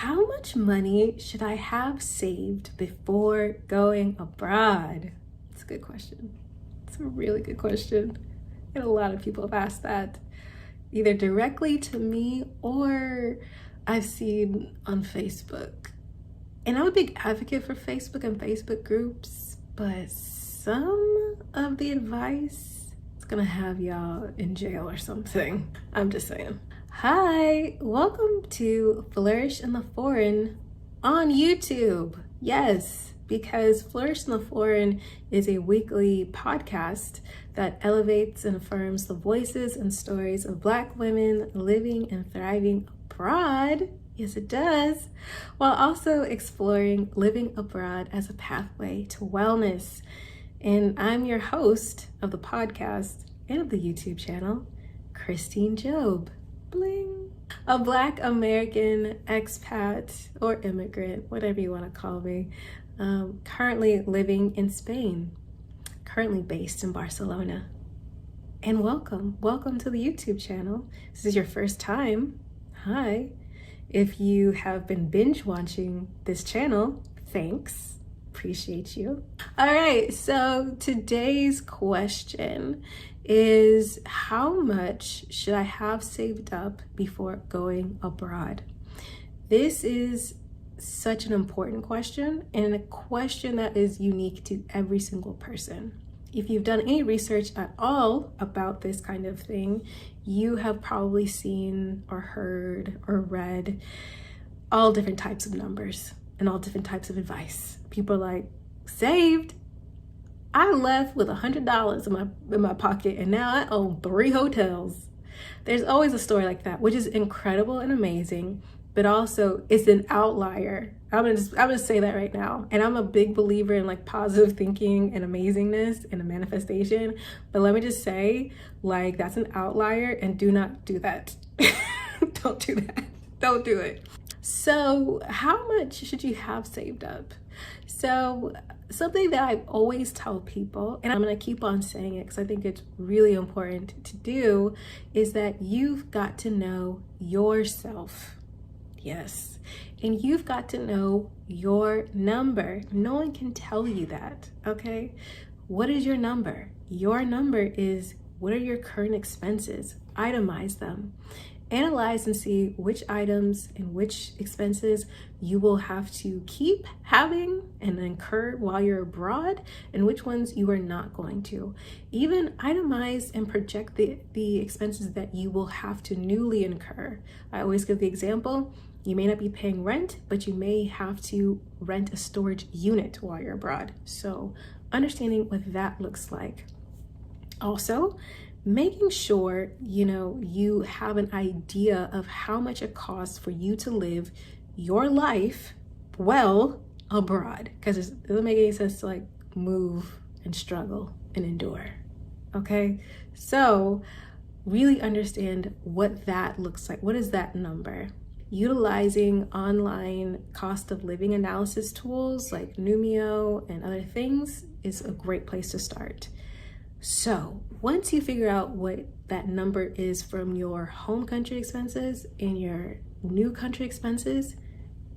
How much money should I have saved before going abroad? It's a good question. It's a really good question. And a lot of people have asked that either directly to me or I've seen on Facebook. And I'm a big advocate for Facebook and Facebook groups, but some of the advice is gonna have y'all in jail or something. I'm just saying. Hi, welcome to Flourish in the Foreign on YouTube. Yes, because Flourish in the Foreign is a weekly podcast that elevates and affirms the voices and stories of Black women living and thriving abroad. Yes, it does, while also exploring living abroad as a pathway to wellness. And I'm your host of the podcast and of the YouTube channel, Christine Job. Bling. A Black American expat or immigrant, whatever you want to call me, currently living in Spain, currently based in Barcelona. And welcome to the YouTube channel. This is your first time. Hi. If you have been binge watching this channel, thanks. Appreciate you. All right, so today's question is, how much should I have saved up before going abroad? This is such an important question, and a question that is unique to every single person. If you've done any research at all about this kind of thing, you have probably seen or heard or read all different types of numbers and all different types of advice. People are like, saved? I left with $100 in my pocket and now I own 3 hotels. There's always a story like that, which is incredible and amazing, but also it's an outlier. I'm gonna say that right now. And I'm a big believer in like positive thinking and amazingness and a manifestation. But let me just say, like, that's an outlier, and do not do that. Don't do that. Don't do it. So how much should you have saved up? So something that I always tell people, and I'm gonna keep on saying it because I think it's really important to do, is that you've got to know yourself. Yes, and you've got to know your number. No one can tell you that, okay? What is your number? Your number is, what are your current expenses? Itemize them. Analyze and see which items and which expenses you will have to keep having and incur while you're abroad, and which ones you are not going to. Even itemize and project the expenses that you will have to newly incur. I always give the example, you may not be paying rent, but you may have to rent a storage unit while you're abroad. So understanding what that looks like. Also, making sure, you have an idea of how much it costs for you to live your life well abroad, because it doesn't make any sense to like move and struggle and endure. Okay, so really understand what that looks like. What is that number? Utilizing online cost of living analysis tools like Numio and other things is a great place to start. So once you figure out what that number is from your home country expenses and your new country expenses,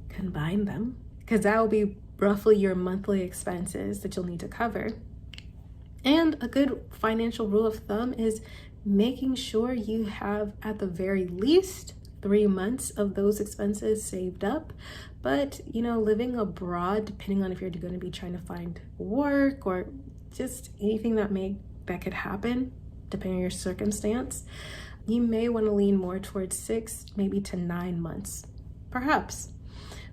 combine them, because that will be roughly your monthly expenses that you'll need to cover. And a good financial rule of thumb is making sure you have at the very least 3 months of those expenses saved up. But living abroad, depending on if you're going to be trying to find work or just anything that could happen, depending on your circumstance, you may want to lean more towards 6, maybe to 9 months, perhaps,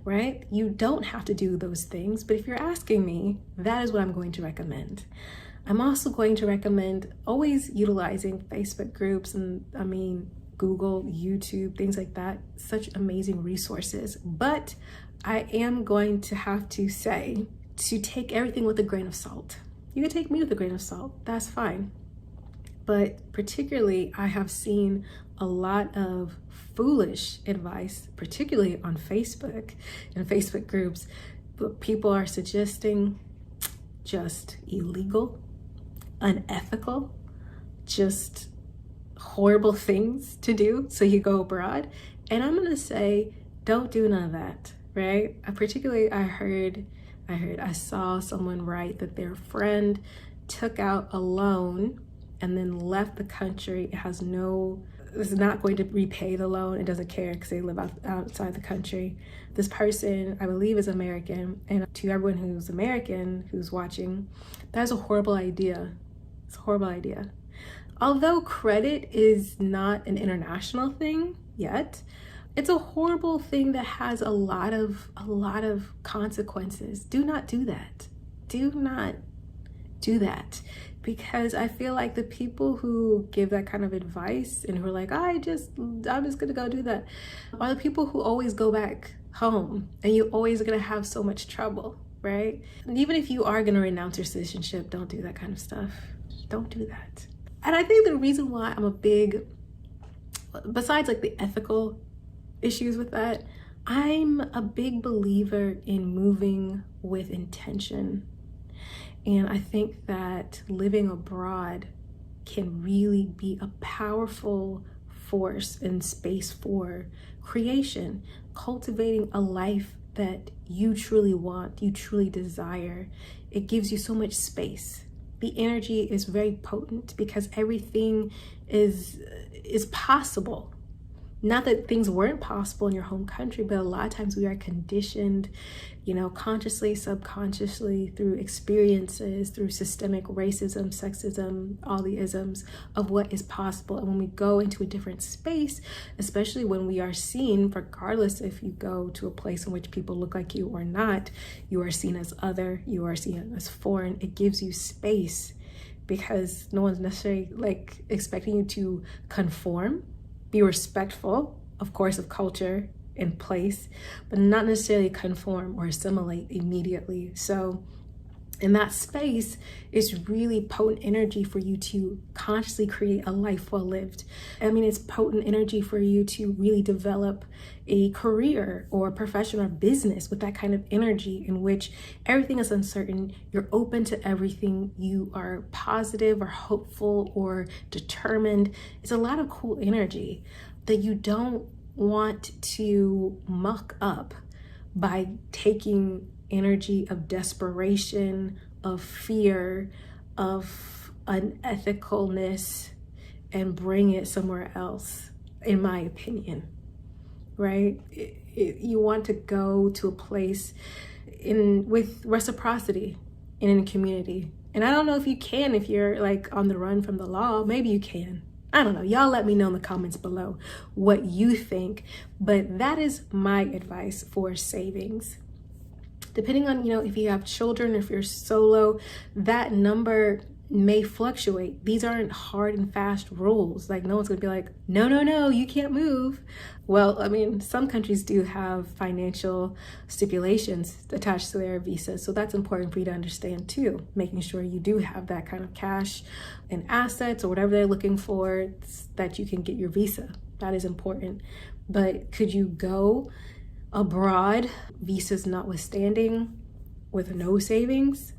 right? You don't have to do those things, but if you're asking me, that is what I'm going to recommend. I'm also going to recommend always utilizing Facebook groups and Google, YouTube, things like that, such amazing resources. But I am going to have to say to take everything with a grain of salt. You can take me with a grain of salt, that's fine. But particularly, I have seen a lot of foolish advice, particularly on Facebook and Facebook groups, but people are suggesting just illegal, unethical, just horrible things to do so you go abroad. And I'm gonna say, Don't do none of that, right? I saw someone write that their friend took out a loan and then left the country. Is not going to repay the loan. It doesn't care because they live outside the country. This person, I believe, is American. And to everyone who's American who's watching, that's a horrible idea. It's a horrible idea. Although credit is not an international thing yet, it's a horrible thing that has a lot of consequences. Do not do that. Do not do that. Because I feel like the people who give that kind of advice and who are like, I'm just gonna go do that, are the people who always go back home, and you're always gonna have so much trouble, right? And even if you are gonna renounce your citizenship, don't do that kind of stuff. Don't do that. And I think the reason why besides like the ethical issues with that, I'm a big believer in moving with intention. And I think that living abroad can really be a powerful force in space for creation, cultivating a life that you truly want, you truly desire. It gives you so much space. The energy is very potent because everything is possible. Not that things weren't possible in your home country, but a lot of times we are conditioned, consciously, subconsciously, through experiences, through systemic racism, sexism, all the isms of what is possible. And when we go into a different space, especially when we are seen, regardless if you go to a place in which people look like you or not, you are seen as other, you are seen as foreign. It gives you space because no one's necessarily like expecting you to conform. Be respectful, of course, of culture and place, but not necessarily conform or assimilate immediately. So in that space, it's really potent energy for you to consciously create a life well lived. I mean, it's potent energy for you to really develop a career or a profession or business with that kind of energy in which everything is uncertain. You're open to everything. You are positive or hopeful or determined. It's a lot of cool energy that you don't want to muck up by taking energy of desperation, of fear, of unethicalness, and bring it somewhere else, in my opinion, right? You want to go to a place with reciprocity in a community. And I don't know if you can, if you're like on the run from the law. Maybe you can. I don't know. Y'all let me know in the comments below what you think. But that is my advice for savings. Depending on, if you have children, if you're solo, that number may fluctuate. These aren't hard and fast rules. Like no one's gonna be like, no, you can't move. Well, I mean, some countries do have financial stipulations attached to their visas. So that's important for you to understand too, making sure you do have that kind of cash and assets or whatever they're looking for that you can get your visa. That is important. But could you go abroad, visas notwithstanding, with no savings?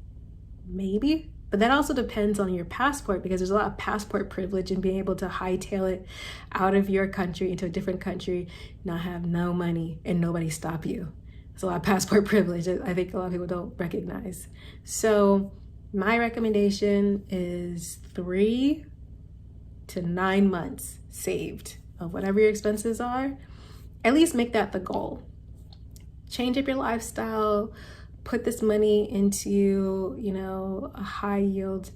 Maybe. But that also depends on your passport, because there's a lot of passport privilege in being able to hightail it out of your country into a different country, not have no money and nobody stop you. There's a lot of passport privilege that I think a lot of people don't recognize. So my recommendation is 3 to 9 months saved of whatever your expenses are. At least make that the goal. Change up your lifestyle, put this money into, a high yield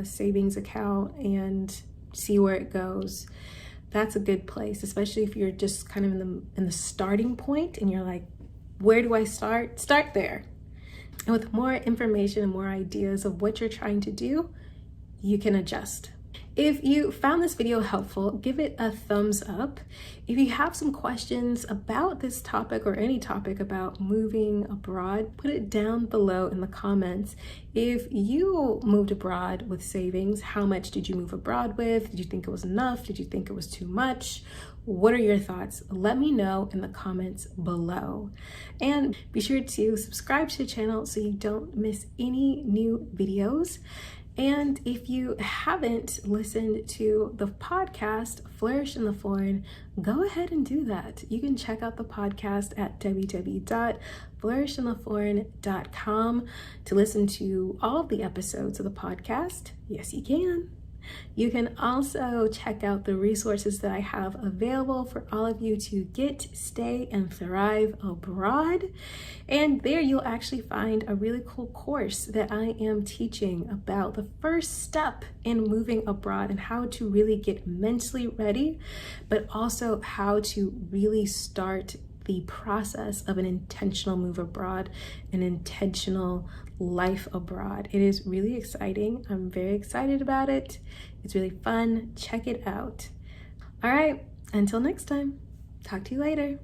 savings account and see where it goes. That's a good place, especially if you're just kind of in the starting point and you're like, where do I start? Start there. And with more information and more ideas of what you're trying to do, you can adjust. If you found this video helpful, give it a thumbs up. If you have some questions about this topic or any topic about moving abroad, put it down below in the comments. If you moved abroad with savings, how much did you move abroad with? Did you think it was enough? Did you think it was too much? What are your thoughts? Let me know in the comments below. And be sure to subscribe to the channel so you don't miss any new videos. And if you haven't listened to the podcast, Flourish in the Foreign, go ahead and do that. You can check out the podcast at www.flourishintheforeign.com to listen to all of the episodes of the podcast. Yes, you can. You can also check out the resources that I have available for all of you to get, stay, and thrive abroad. And there you'll actually find a really cool course that I am teaching about the first step in moving abroad and how to really get mentally ready, but also how to really start the process of an intentional move abroad, an intentional life abroad. It is really exciting. I'm very excited about it. It's really fun. Check it out. All right, until next time, talk to you later.